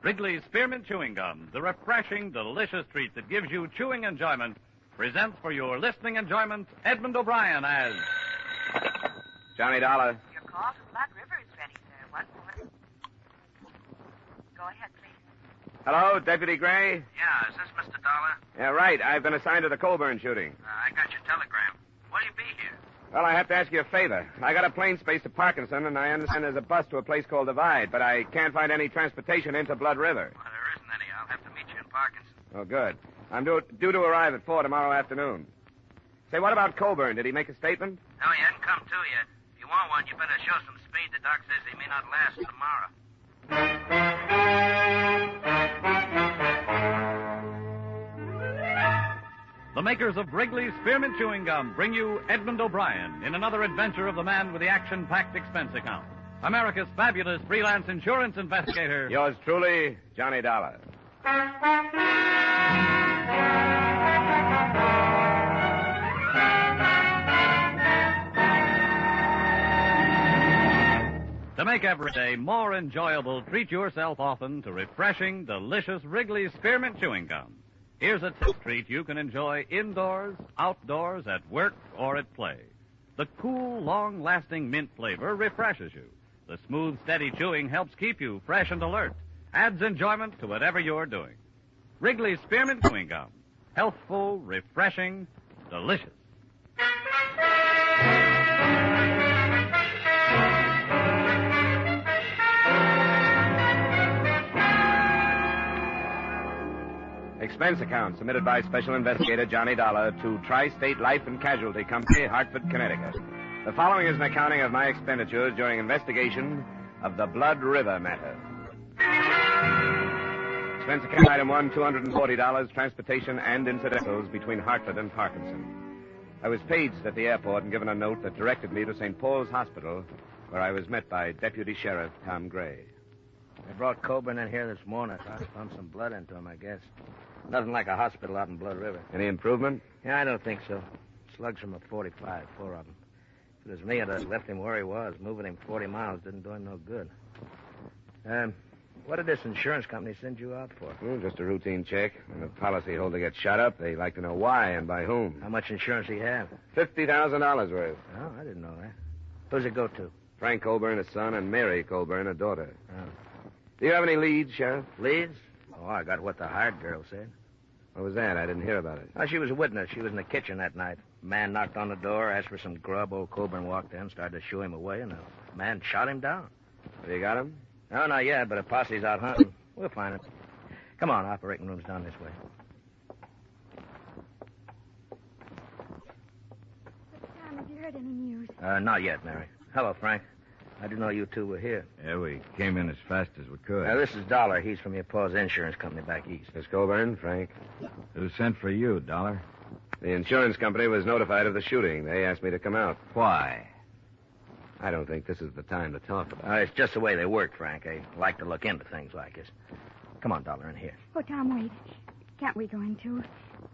Wrigley's Spearmint Chewing Gum, the refreshing, delicious treat that gives you chewing enjoyment, presents for your listening enjoyment Edmund O'Brien as... Johnny Dollar. Your call to Blood River is ready, sir. 1 moment. Go ahead, please. Hello, Deputy Gray? Yeah, is this Mr. Dollar? Yeah, right. I've been assigned to the Colburn shooting. I got your telegram. What'll you be here? Well, I have to ask you a favor. I got a plane space to Parkinson, and I understand there's a bus to a place called Divide, but I can't find any transportation into Blood River. Well, there isn't any. I'll have to meet you in Parkinson. Oh, good. I'm due to arrive at 4 tomorrow afternoon. Say, what about Colburn? Did he make a statement? No, he hasn't come to yet. If you want one, you better show some speed. The doc says he may not last tomorrow. The makers of Wrigley's Spearmint Chewing Gum bring you Edmund O'Brien in another adventure of the man with the action-packed expense account. America's fabulous freelance insurance investigator. Yours truly, Johnny Dollar. To make every day more enjoyable, treat yourself often to refreshing, delicious Wrigley's Spearmint Chewing Gum. Here's a tip treat you can enjoy indoors, outdoors, at work, or at play. The cool, long-lasting mint flavor refreshes you. The smooth, steady chewing helps keep you fresh and alert. Adds enjoyment to whatever you're doing. Wrigley's Spearmint Chewing Gum. Healthful, refreshing, delicious. Expense account submitted by Special Investigator Johnny Dollar to Tri-State Life and Casualty Company, Hartford, Connecticut. The following is an accounting of my expenditures during investigation of the Blood River matter. Expense account item 1, $240, transportation and incidentals between Hartford and Parkinson. I was paged at the airport and given a note that directed me to St. Paul's Hospital, where I was met by Deputy Sheriff Tom Gray. They brought Colburn in here this morning. I pumped some blood into him, I guess. Nothing like a hospital out in Blood River. Any improvement? Yeah, I don't think so. Slugs from a 45, 4 of them. If it was me, I'd have left him where he was. Moving him 40 miles didn't do him no good. What did this insurance company send you out for? Well, just a routine check. When a policyholder gets shot up, they like to know why and by whom. How much insurance do you have? $50,000 worth. Oh, I didn't know that. Who's it go to? Frank Colburn, a son, and Mary Colburn, a daughter. Oh. Do you have any leads, Sheriff? Leads? Oh, I got what the hired girl said. What was that? I didn't hear about it. Oh, she was a witness. She was in the kitchen that night. A man knocked on the door, asked for some grub. Old Colburn walked in, started to shoo him away, and the man shot him down. Have you got him? No, not yet, but a posse's out hunting. We'll find him. Come on, operating room's down this way. Tom, have you heard any news? Not yet, Mary. Hello, Frank. I didn't know you two were here. Yeah, we came in as fast as we could. This is Dollar. He's from your pa's insurance company back east. Miss Colburn, Frank. Who sent for you, Dollar? The insurance company was notified of the shooting. They asked me to come out. Why? I don't think this is the time to talk about it. It's just the way they work, Frank. They like to look into things like this. Come on, Dollar, in here. Oh, Tom, wait. Can't we go in, too?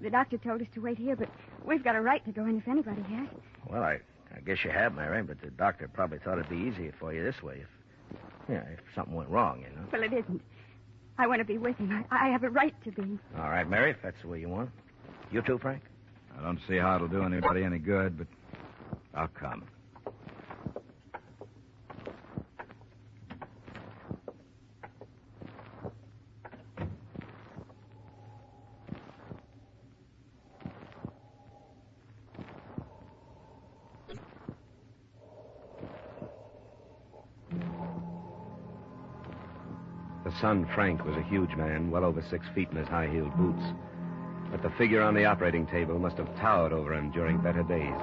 The doctor told us to wait here, but we've got a right to go in if anybody has. Well, I guess you have, Mary, but the doctor probably thought it'd be easier for you this way if something went wrong, you know. Well, it isn't. I want to be with him. I have a right to be. All right, Mary, if that's the way you want. You too, Frank? I don't see how it'll do anybody any good, but I'll come. The son, Frank, was a huge man, well over 6 feet in his high-heeled boots. But the figure on the operating table must have towered over him during better days.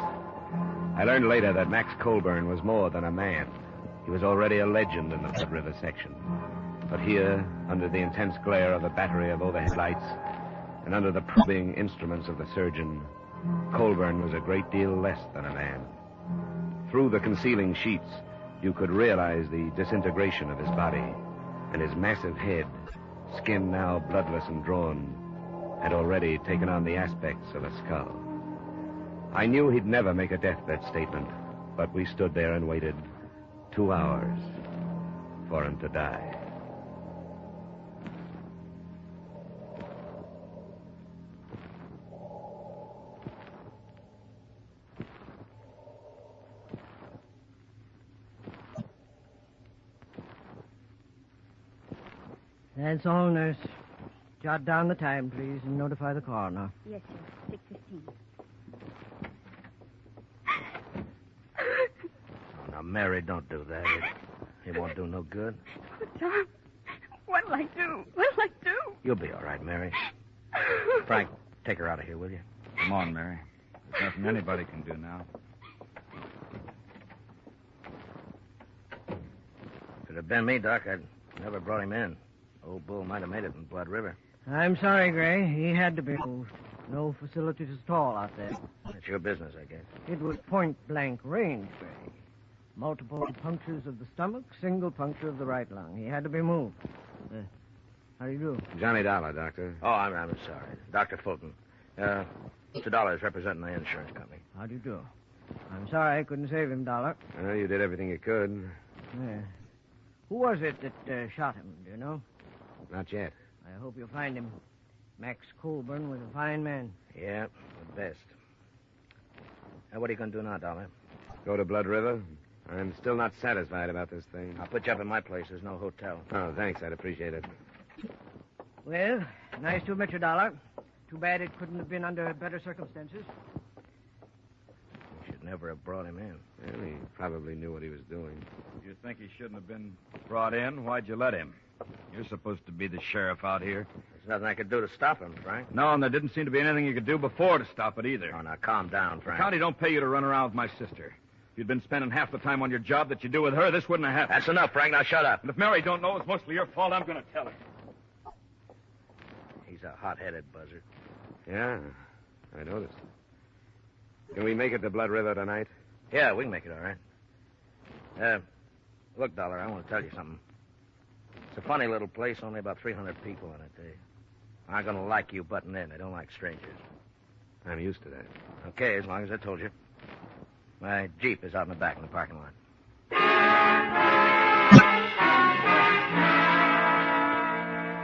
I learned later that Max Colburn was more than a man. He was already a legend in the Blood River section. But here, under the intense glare of a battery of overhead lights, and under the probing instruments of the surgeon, Colburn was a great deal less than a man. Through the concealing sheets, you could realize the disintegration of his body, and his massive head, skin now bloodless and drawn, had already taken on the aspects of a skull. I knew he'd never make a deathbed statement, but we stood there and waited 2 hours for him to die. That's all, nurse. Jot down the time, please, and notify the coroner. Yes, sir. 6:15. Oh, now, Mary, don't do that. It won't do no good. Oh, Tom, what'll I do? What'll I do? You'll be all right, Mary. Frank, take her out of here, will you? Come on, Mary. There's nothing anybody can do now. If it had been me, Doc, I'd never brought him in. Old Bull might have made it in Blood River. I'm sorry, Gray. He had to be moved. No facilities at all out there. It's your business, I guess. It was point-blank range, Gray. Multiple punctures of the stomach, single puncture of the right lung. He had to be moved. How do you do? Johnny Dollar, Doctor. Oh, I'm sorry. Dr. Fulton. Mr. Dollar is representing my insurance company. How do you do? I'm sorry I couldn't save him, Dollar. I know you did everything you could. Yeah. Who was it that shot him, do you know? Not yet. I hope you'll find him. Max Colburn was a fine man. Yeah, the best. Now, what are you going to do now, Dollar? Go to Blood River? I'm still not satisfied about this thing. I'll put you up in my place. There's no hotel. Oh, thanks. I'd appreciate it. Well, nice to meet you, Dollar. Too bad it couldn't have been under better circumstances. You should never have brought him in. Well, he probably knew what he was doing. You think he shouldn't have been brought in? Why'd you let him? You're supposed to be the sheriff out here. There's nothing I could do to stop him, Frank. No, and there didn't seem to be anything you could do before to stop it either. Oh, now, calm down, The Frank. county don't pay you to run around with my sister. If you'd been spending half the time on your job that you do with her, this wouldn't have happened. That's enough, Frank. Now, shut up. And if Mary don't know it's mostly your fault, I'm going to tell her. He's a hot-headed buzzard. Yeah, I noticed. Can we make it to Blood River tonight? Yeah, we can make it all right. Look, Dollar, I want to tell you something. It's a funny little place, only about 300 people in it. They aren't going to like you butting in. They don't like strangers. I'm used to that. Okay, as long as I told you. My Jeep is out in the back in the parking lot.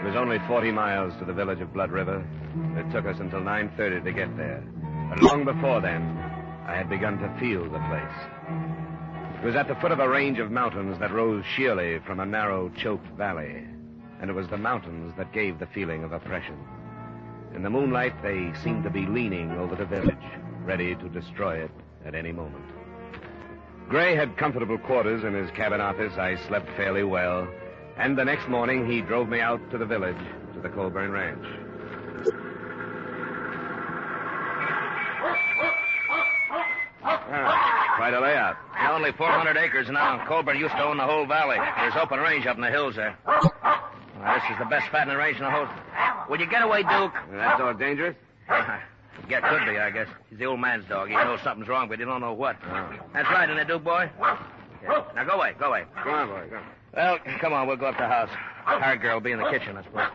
It was only 40 miles to the village of Blood River. It took us until 9:30 to get there. But long before then, I had begun to feel the place. It was at the foot of a range of mountains that rose sheerly from a narrow, choked valley. And it was the mountains that gave the feeling of oppression. In the moonlight, they seemed to be leaning over the village, ready to destroy it at any moment. Gray had comfortable quarters in his cabin office. I slept fairly well. And the next morning, he drove me out to the village, to the Colburn Ranch. Quite a layout. Only 400 acres now. Colburn used to own the whole valley. There's open range up in the hills there. Well, this is the best fattening range in the whole... Would you get away, Duke? That dog dangerous? Yeah, could be, I guess. He's the old man's dog. He knows something's wrong, but he don't know what. Oh. That's right, isn't it, Duke, boy? Yeah. Now, go away, go away. Go on, boy, go. Well, come on, we'll go up to the house. Our girl will be in the kitchen, I suppose.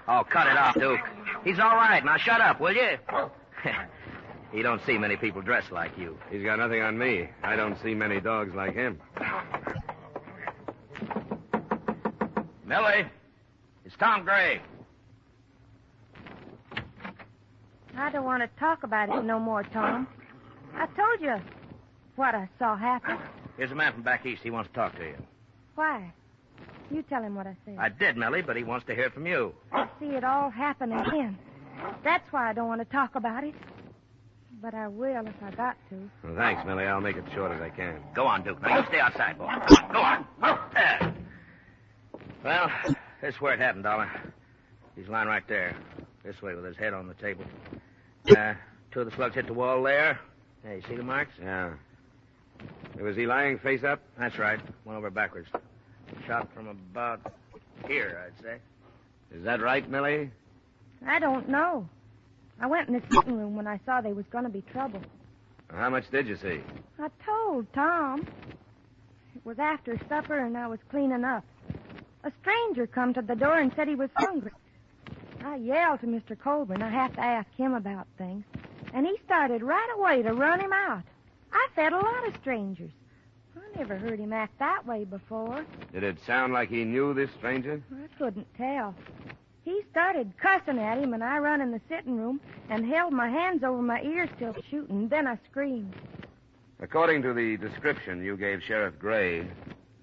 Oh, cut it off, Duke. He's all right. Now, shut up, will you? You don't see many people dressed like you. He's got nothing on me. I don't see many dogs like him. Millie, it's Tom Gray. I don't want to talk about it no more, Tom. I told you what I saw happen. Here's a man from back east. He wants to talk to you. Why? You tell him what I said. I did, Millie, but he wants to hear it from you. I see it all happen again. That's why I don't want to talk about it. But I will if I got to. Well, thanks, Millie. I'll make it short as I can. Go on, Duke. Now, you stay outside, boy. Go on. There. Well, this is where it happened, Dollar. He's lying right there. This way with his head on the table. Two of the slugs hit the wall there. Hey, you see the marks? Yeah. Was he lying face up? That's right. Went over backwards. Shot from about here, I'd say. Is that right, Millie? I don't know. I went in the sitting room when I saw there was going to be trouble. How much did you see? I told Tom. It was after supper and I was cleaning up. A stranger come to the door and said he was hungry. I yelled to Mr. Colburn. I have to ask him about things. And he started right away to run him out. I fed a lot of strangers. I never heard him act that way before. Did it sound like he knew this stranger? I couldn't tell. He started cussing at him, and I run in the sitting room and held my hands over my ears till shooting. Then I screamed. According to the description you gave Sheriff Gray,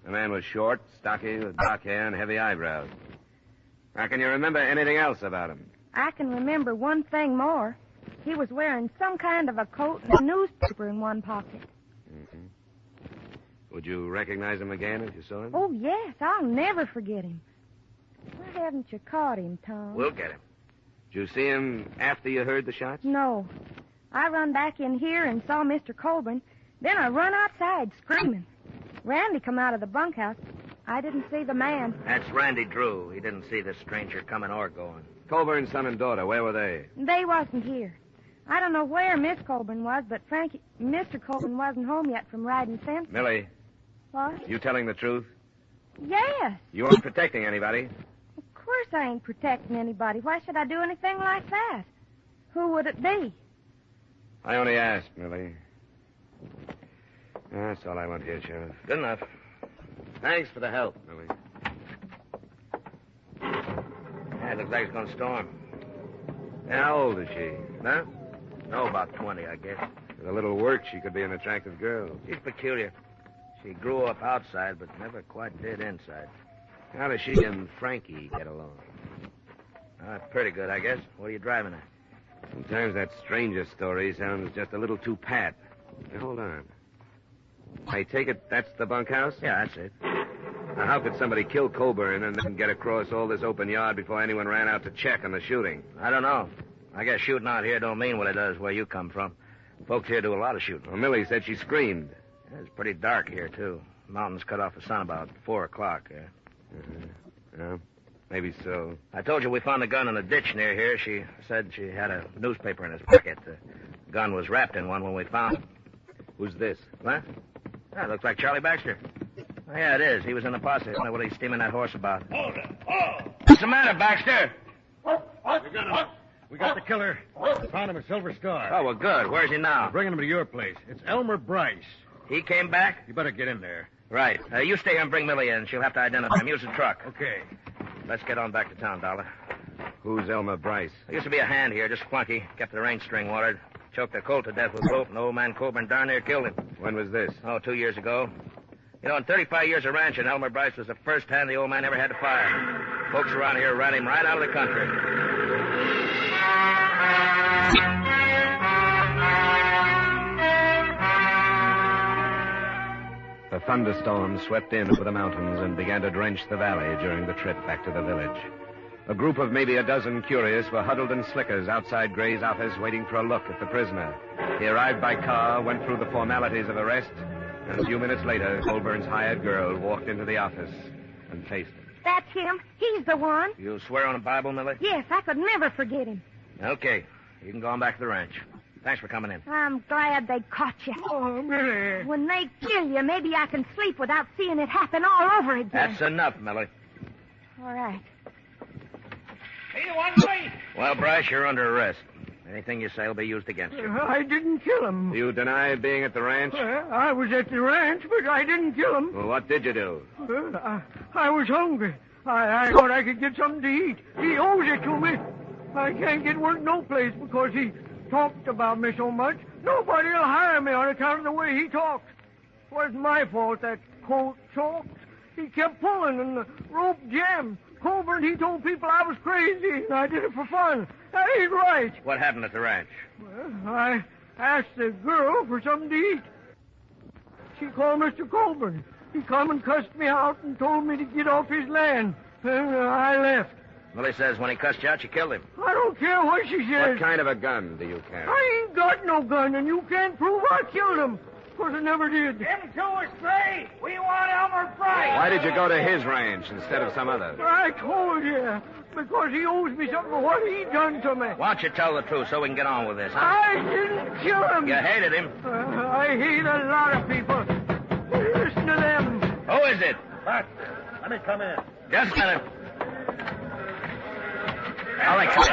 the man was short, stocky, with dark hair and heavy eyebrows. How can you remember anything else about him? I can remember one thing more. He was wearing some kind of a coat and a newspaper in one pocket. Mm-hmm. Would you recognize him again if you saw him? Oh, yes. I'll never forget him. Why haven't you caught him, Tom? We'll get him. Did you see him after you heard the shots? No. I run back in here and saw Mr. Colburn. Then I run outside screaming. Randy come out of the bunkhouse. I didn't see the man. That's Randy Drew. He didn't see the stranger coming or going. Colburn's son and daughter, where were they? They wasn't here. I don't know where Miss Colburn was, but Mr. Colburn wasn't home yet from riding fence. Millie. What? You telling the truth? Yes. You aren't protecting anybody. Of course I ain't protecting anybody. Why should I do anything like that? Who would it be? I only asked, Millie. That's all I want here, Sheriff. Good enough. Thanks for the help. Millie. Yeah, it looks like it's going to storm. How old is she? Huh? No, about 20, I guess. With a little work, she could be an attractive girl. She's peculiar. She grew up outside, but never quite did inside. How does she and Frankie get along? Pretty good, I guess. What are you driving at? Sometimes that stranger story sounds just a little too pat. Now, hold on. I take it that's the bunkhouse? Yeah, that's it. Now, how could somebody kill Colburn and then get across all this open yard before anyone ran out to check on the shooting? I don't know. I guess shooting out here don't mean what it does where you come from. Folks here do a lot of shooting. Well, Millie said she screamed. Yeah, it's pretty dark here, too. Mountains cut off the sun about 4 o'clock. Well, maybe so. I told you we found a gun in a ditch near here. She said she had a newspaper in his pocket. The gun was wrapped in one when we found it. Who's this? What? That looks like Charlie Baxter. Oh, yeah, it is. He was in the posse. I don't know what he's steaming that horse about. Hold it. Oh! What's the matter, Baxter? We got the killer. Found him at Silver Star. Oh, well, good. Where's he now? Bringing him to your place. It's Elmer Bryce. He came back? You better get in there. Right. You stay here and bring Millie in. She'll have to identify him. Use the truck. Okay. Let's get on back to town, Dollar. Who's Elmer Bryce? There used to be a hand here, just flunky. Kept the range string watered. Choked a colt to death with rope, and old man Colburn darn near killed him. When was this? Oh, 2 years ago. You know, in 35 years of ranching, Elmer Bryce was the first hand the old man ever had to fire. Folks around here ran him right out of the country. The thunderstorm swept in over the mountains and began to drench the valley during the trip back to the village. A group of maybe a dozen curious were huddled in slickers outside Gray's office waiting for a look at the prisoner. He arrived by car, went through the formalities of arrest, and a few minutes later, Colburn's hired girl walked into the office and faced him. That's him. He's the one. You swear on the Bible, Millie? Yes, I could never forget him. Okay. You can go on back to the ranch. Thanks for coming in. I'm glad they caught you. Oh, Millie. When they kill you, maybe I can sleep without seeing it happen all over again. That's enough, Millie. All right. Well, Bryce, you're under arrest. Anything you say will be used against you. I didn't kill him. You deny being at the ranch? I was at the ranch, but I didn't kill him. Well, what did you do? I was hungry. I thought I could get something to eat. He owes it to me. I can't get work no place because he talked about me so much. Nobody will hire me on account of the way he talks. It wasn't my fault that colt choked. He kept pulling and the rope jammed. Colburn, he told people I was crazy and I did it for fun. That ain't right. What happened at the ranch? Well, I asked the girl for something to eat. She called Mr. Colburn. He come and cussed me out and told me to get off his land. And I left. Millie says when he cussed you out, you killed him. I don't care what she says. What kind of a gun do you carry? I ain't got no gun, and you can't prove I killed him. Because I never did. Them two are straight. We want Elmer Bryce. Why did you go to his ranch instead of some other? I told you. Because he owes me something for what he done to me. Why don't you tell the truth so we can get on with this, huh? I didn't kill him. You hated him. I hate a lot of people. Listen to them. Who is it? What? Let me come in. Just a minute. All right, come in.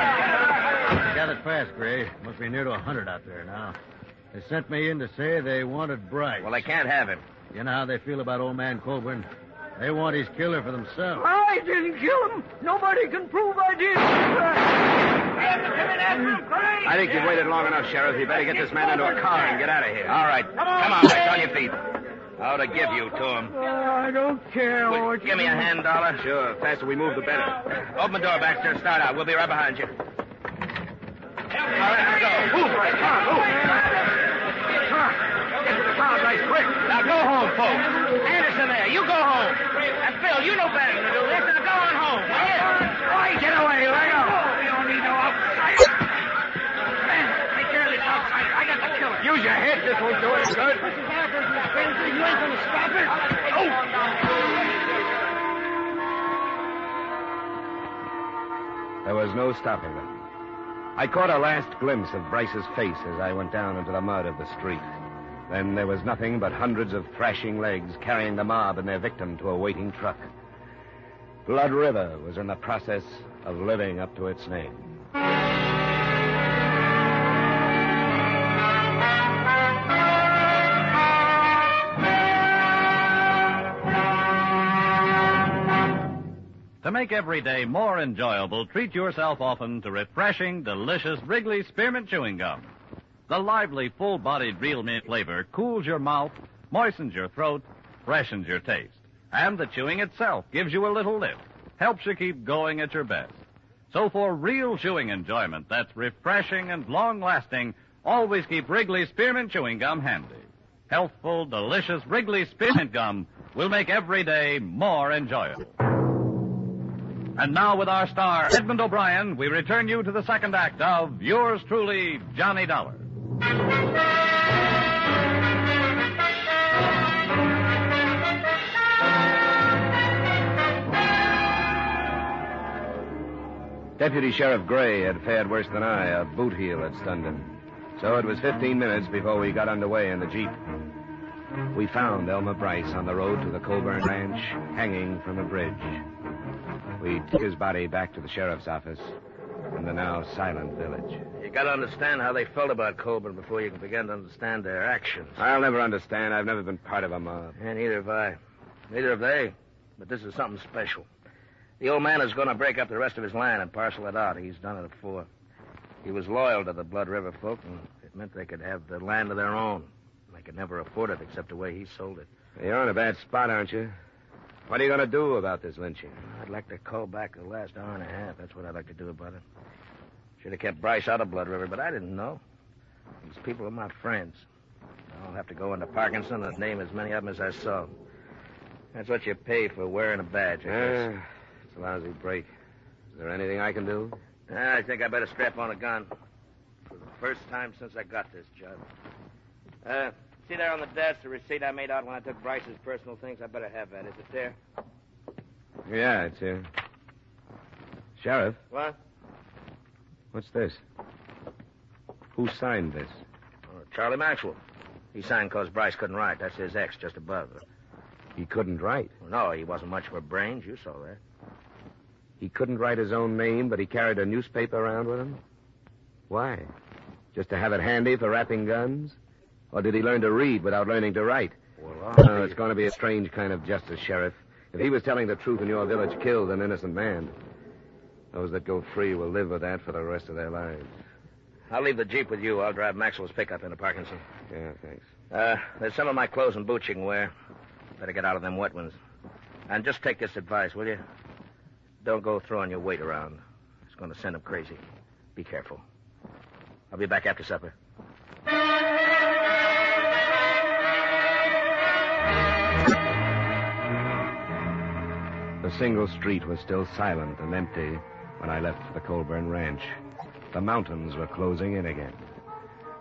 Gathered fast, Gray. Must be near to 100 out there now. They sent me in to say they wanted Bryce. Well, they can't have him. You know how they feel about old man Colburn. They want his killer for themselves. I didn't kill him. Nobody can prove I did. I think you've waited long enough, Sheriff. You better get this man into a car and get out of here. All right. Come on, back on your feet. How to give you to him? I don't care what Give me a hand, Dollar. Sure. The faster we move, the better. Open the door, Baxter. Start out. We'll be right behind you. All right, let's go. Move, Bryce. Come on, move. Come on. Get to the car, Bryce, quick. Now go home, folks. Anderson there, you go home. And Phil, you know better than to do this. Now go on home. Right, get away. Let go. We don't need no outsider. Man, take care of this outsider. I got the killer. Use your head. This won't do any good. This is our business, Spencer. You ain't gonna stop it. Oh! There was no stopping them. I caught a last glimpse of Bryce's face as I went down into the mud of the street. Then there was nothing but hundreds of thrashing legs carrying the mob and their victim to a waiting truck. Blood River was in the process of living up to its name. To make every day more enjoyable, treat yourself often to refreshing, delicious Wrigley Spearmint Chewing Gum. The lively, full-bodied real mint flavor cools your mouth, moistens your throat, freshens your taste. And the chewing itself gives you a little lift, helps you keep going at your best. So for real chewing enjoyment that's refreshing and long-lasting, always keep Wrigley Spearmint Chewing Gum handy. Healthful, delicious Wrigley Spearmint Gum will make every day more enjoyable. And now with our star, Edmund O'Brien, we return you to the second act of yours truly, Johnny Dollar. Deputy Sheriff Gray had fared worse than I. A boot heel had stunned him. So it was 15 minutes before we got underway in the Jeep. We found Elmer Bryce on the road to the Colburn Ranch, hanging from a bridge. We took his body back to the sheriff's office in the now silent village. You got to understand how they felt about Colburn before you can begin to understand their actions. I'll never understand. I've never been part of a mob. And neither have I. Neither have they. But this is something special. The old man is going to break up the rest of his land and parcel it out. He's done it before. He was loyal to the Blood River folk, and it meant they could have the land of their own. They could never afford it except the way he sold it. You're in a bad spot, aren't you? What are you going to do about this lynching? I'd like to call back the last hour and a half. That's what I'd like to do about it. Should have kept Bryce out of Blood River, but I didn't know. These people are my friends. I'll have to go into Parkinson and name as many of them as I saw. That's what you pay for wearing a badge, I guess. It's a lousy break. Is there anything I can do? I think I better strap on a gun. For the first time since I got this job. See there on the desk the receipt I made out when I took Bryce's personal things? I better have that. Is it there? Yeah, it's here. Sheriff? What? What's this? Who signed this? Charlie Maxwell. He signed because Bryce couldn't write. That's his X just above. He couldn't write. Well, no, he wasn't much for brains. You saw that. He couldn't write his own name, but he carried a newspaper around with him? Why? Just to have it handy for wrapping guns? Or did he learn to read without learning to write? Well, it's going to be a strange kind of justice, Sheriff. If he was telling the truth and your village killed an innocent man, those that go free will live with that for the rest of their lives. I'll leave the Jeep with you. I'll drive Maxwell's pickup into Parkinson. Yeah, thanks. There's some of my clothes and boots you can wear. Better get out of them wet ones. And just take this advice, will you? Don't go throwing your weight around. It's going to send them crazy. Be careful. I'll be back after supper. The single street was still silent and empty when I left for the Colburn Ranch. The mountains were closing in again.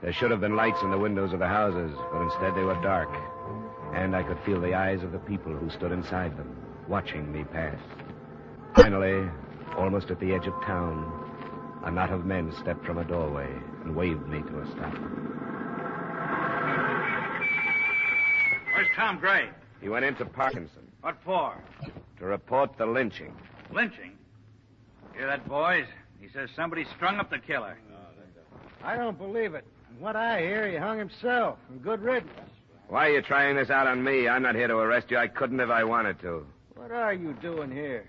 There should have been lights in the windows of the houses, but instead they were dark. And I could feel the eyes of the people who stood inside them, watching me pass. Finally, almost at the edge of town, a knot of men stepped from a doorway and waved me to a stop. Where's Tom Gray? He went into Parkinson. What for? To report the lynching. Lynching? Hear that, boys? He says somebody strung up the killer. I don't believe it. From what I hear, he hung himself. And good riddance. Why are you trying this out on me? I'm not here to arrest you. I couldn't if I wanted to. What are you doing here?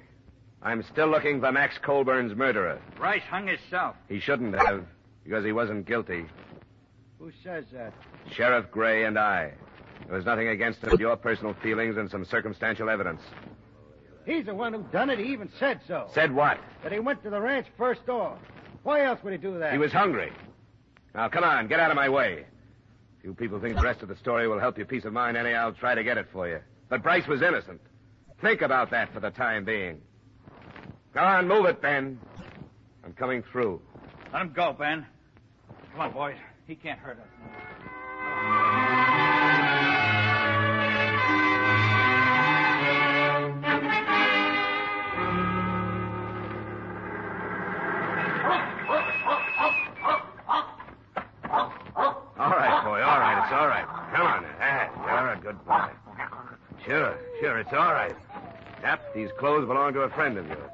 I'm still looking for Max Colburn's murderer. Bryce hung himself. He shouldn't have, because he wasn't guilty. Who says that? Sheriff Gray and I. There was nothing against him but your personal feelings and some circumstantial evidence. He's the one who done it. He even said so. Said what? That he went to the ranch first door. Why else would he do that? He was hungry. Now, come on, get out of my way. If you people think the rest of the story will help your peace of mind any, I'll try to get it for you. But Bryce was innocent. Think about that for the time being. Come on, move it, Ben. I'm coming through. Let him go, Ben. Come on, boys. He can't hurt us. All right, boy, all right. It's all right. Come on. You're a good boy. Sure, it's all right. Yep, these clothes belong to a friend of yours.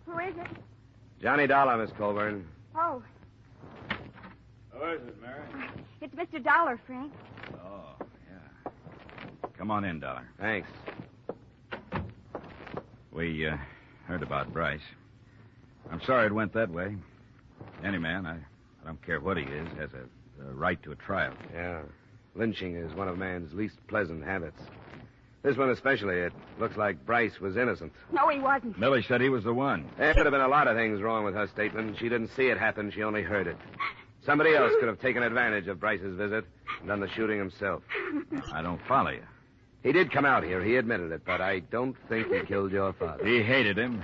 Who is it? Johnny Dollar, Miss Colburn. Oh, Who is it, Mary? it's Mr. Dollar, Frank. Oh, yeah. Come on in, Dollar. Thanks. We heard about Bryce. I'm sorry it went that way. Any man, I don't care what he is, has a right to a trial. Yeah. Lynching is one of man's least pleasant habits. This one especially, it looks like Bryce was innocent. No, he wasn't. Millie said he was the one. There could have been a lot of things wrong with her statement. She didn't see it happen. She only heard it. Somebody else could have taken advantage of Bryce's visit and done the shooting himself. I don't follow you. He did come out here. He admitted it, but I don't think he killed your father. He hated him.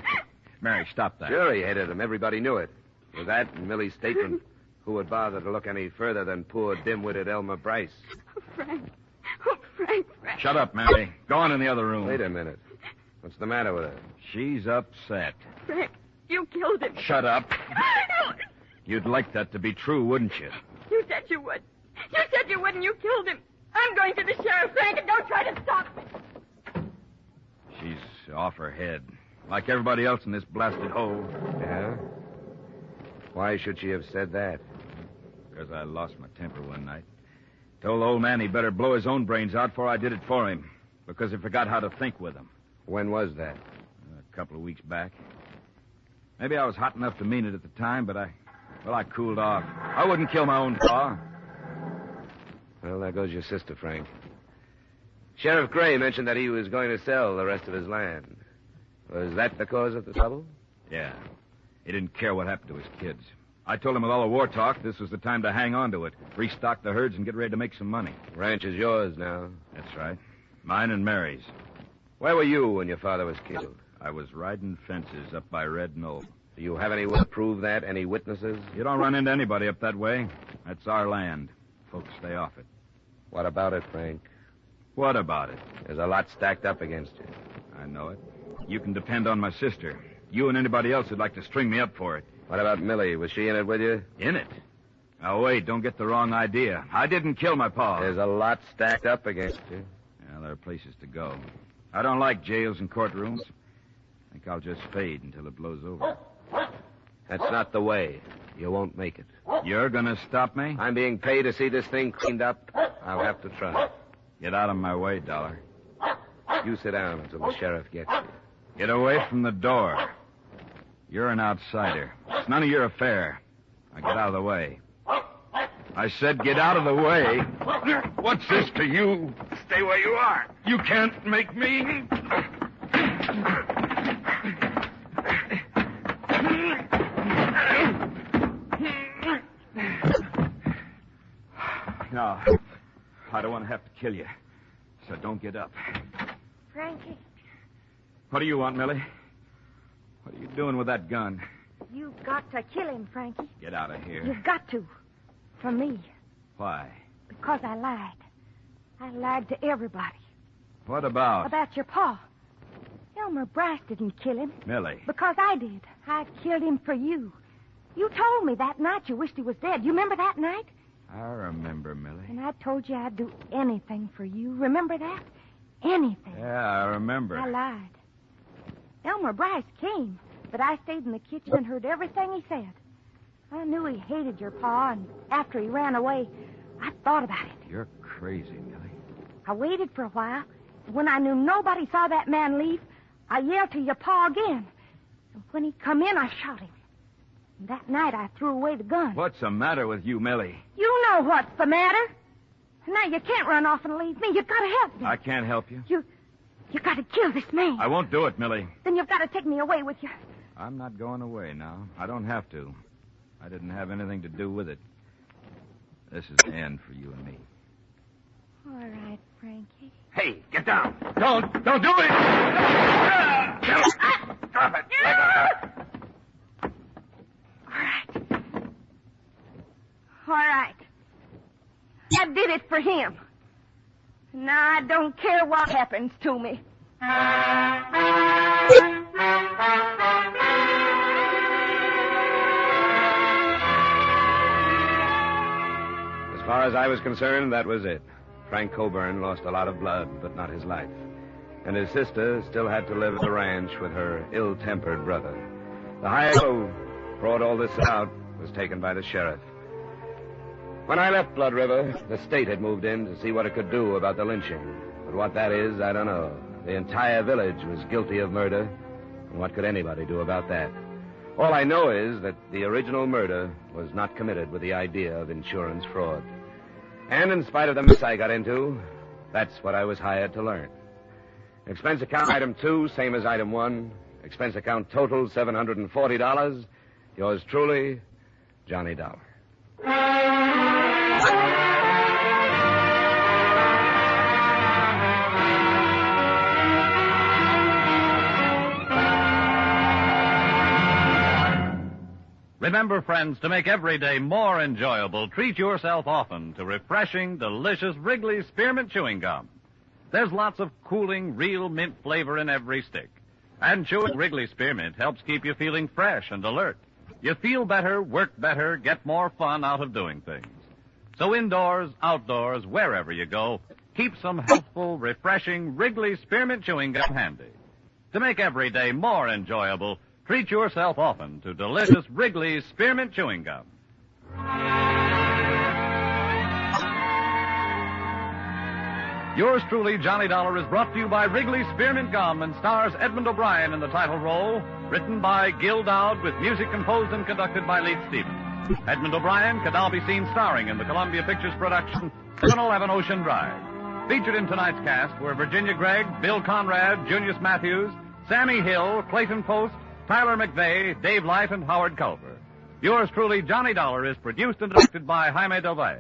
Mary, stop that. Sure, he hated him. Everybody knew it. With that and Millie's statement, who would bother to look any further than poor dim-witted Elmer Bryce? Oh, Frank. Oh, Frank. Shut up, Mary. Go on in the other room. Wait a minute. What's the matter with her? She's upset. Frank, you killed him. Shut up. You'd like that to be true, wouldn't you? You said you would. You said you would, and you killed him. I'm going to the sheriff, Frank, and don't try to stop me. She's off her head. Like everybody else in this blasted hole. Yeah? Why should she have said that? Because I lost my temper one night. Told the old man he better blow his own brains out before I did it for him. Because he forgot how to think with them. When was that? A couple of weeks back. Maybe I was hot enough to mean it at the time, but I cooled off. I wouldn't kill my own pa. Well, there goes your sister, Frank. Sheriff Gray mentioned that he was going to sell the rest of his land. Was that the cause of the trouble? Yeah. He didn't care what happened to his kids. I told him with all the war talk, this was the time to hang on to it, restock the herds, and get ready to make some money. Ranch is yours now. That's right. Mine and Mary's. Where were you when your father was killed? I was riding fences up by Red Knoll. Do you have any way to prove that? Any witnesses? You don't run into anybody up that way. That's our land. Folks stay off it. What about it, Frank? What about it? There's a lot stacked up against you. I know it. You can depend on my sister. You and anybody else who'd like to string me up for it. What about Millie? Was she in it with you? In it? Now, wait, don't get the wrong idea. I didn't kill my pa. There's a lot stacked up against you. Yeah, there are places to go. I don't like jails and courtrooms. I think I'll just fade until it blows over. That's not the way. You won't make it. You're gonna stop me? I'm being paid to see this thing cleaned up. I'll have to try. Get out of my way, Dollar. You sit down until the sheriff gets you. Get away from the door. You're an outsider. It's none of your affair. Now get out of the way. I said get out of the way. What's this to you? Stay where you are. You can't make me. No, I don't want to have to kill you. So don't get up. Frankie, What do you want, Millie? What are you doing with that gun? you've got to kill him, Frankie. Get out of here. You've got to. For me. Why? Because I lied. I lied to everybody. What about? About your pa. Elmer Bryce didn't kill him. Millie. Because I did. I killed him for you. You told me that night you wished he was dead. You remember that night? I remember, Millie. And I told you I'd do anything for you. Remember that? Anything. Yeah, I remember. I lied. Elmer Bryce came, but I stayed in the kitchen and heard everything he said. I knew he hated your pa, and after he ran away, I thought about it. You're crazy, Millie. I waited for a while, and when I knew nobody saw that man leave, I yelled to your pa again. And when he come in, I shot him. That night I threw away the gun. What's the matter with you, Millie? You know what's the matter. Now you can't run off and leave me. You've got to help me. I can't help you. You got to kill this man. I won't do it, Millie. Then you've got to take me away with you. I'm not going away now. I don't have to. I didn't have anything to do with it. This is the end for you and me. All right, Frankie. Hey, get down. Don't do it! Stop it. All right. I did it for him. Now I don't care what happens to me. As far as I was concerned, that was it. Frank Coburn lost a lot of blood, but not his life. And his sister still had to live at the ranch with her ill-tempered brother. The high who brought all this out was taken by the sheriff. When I left Blood River, the state had moved in to see what it could do about the lynching. But what that is, I don't know. The entire village was guilty of murder, and what could anybody do about that? All I know is that the original murder was not committed with the idea of insurance fraud. And in spite of the mess I got into, that's what I was hired to learn. Expense account item 2, same as item 1. Expense account total, $740. Yours truly, Johnny Dollar. Remember, friends, to make every day more enjoyable, treat yourself often to refreshing, delicious Wrigley's Spearmint Chewing Gum. There's lots of cooling, real mint flavor in every stick. And chewing Wrigley Spearmint helps keep you feeling fresh and alert. You feel better, work better, get more fun out of doing things. So indoors, outdoors, wherever you go, keep some healthful, refreshing Wrigley Spearmint Chewing Gum handy. To make every day more enjoyable, treat yourself often to delicious Wrigley's Spearmint Chewing Gum. Yours truly, Johnny Dollar, is brought to you by Wrigley's Spearmint Gum and stars Edmund O'Brien in the title role, written by Gil Dowd with music composed and conducted by Leith Stevens. Edmund O'Brien can now be seen starring in the Columbia Pictures production 711 Ocean Drive. Featured in tonight's cast were Virginia Gregg, Bill Conrad, Junius Matthews, Sammy Hill, Clayton Post, Tyler McVeigh, Dave Light, and Howard Culver. Yours truly, Johnny Dollar, is produced and directed by Jaime Del Valle.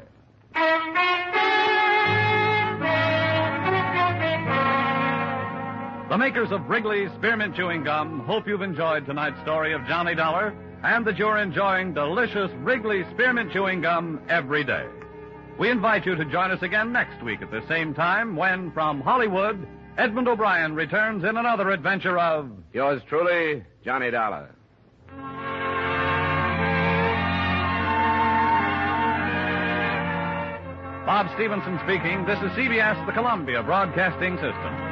The makers of Wrigley's Spearmint Chewing Gum hope you've enjoyed tonight's story of Johnny Dollar and that you're enjoying delicious Wrigley's Spearmint Chewing Gum every day. We invite you to join us again next week at the same time when, from Hollywood, Edmund O'Brien returns in another adventure of... Yours truly, Johnny Dollar. Bob Stevenson speaking. This is CBS, the Columbia Broadcasting System.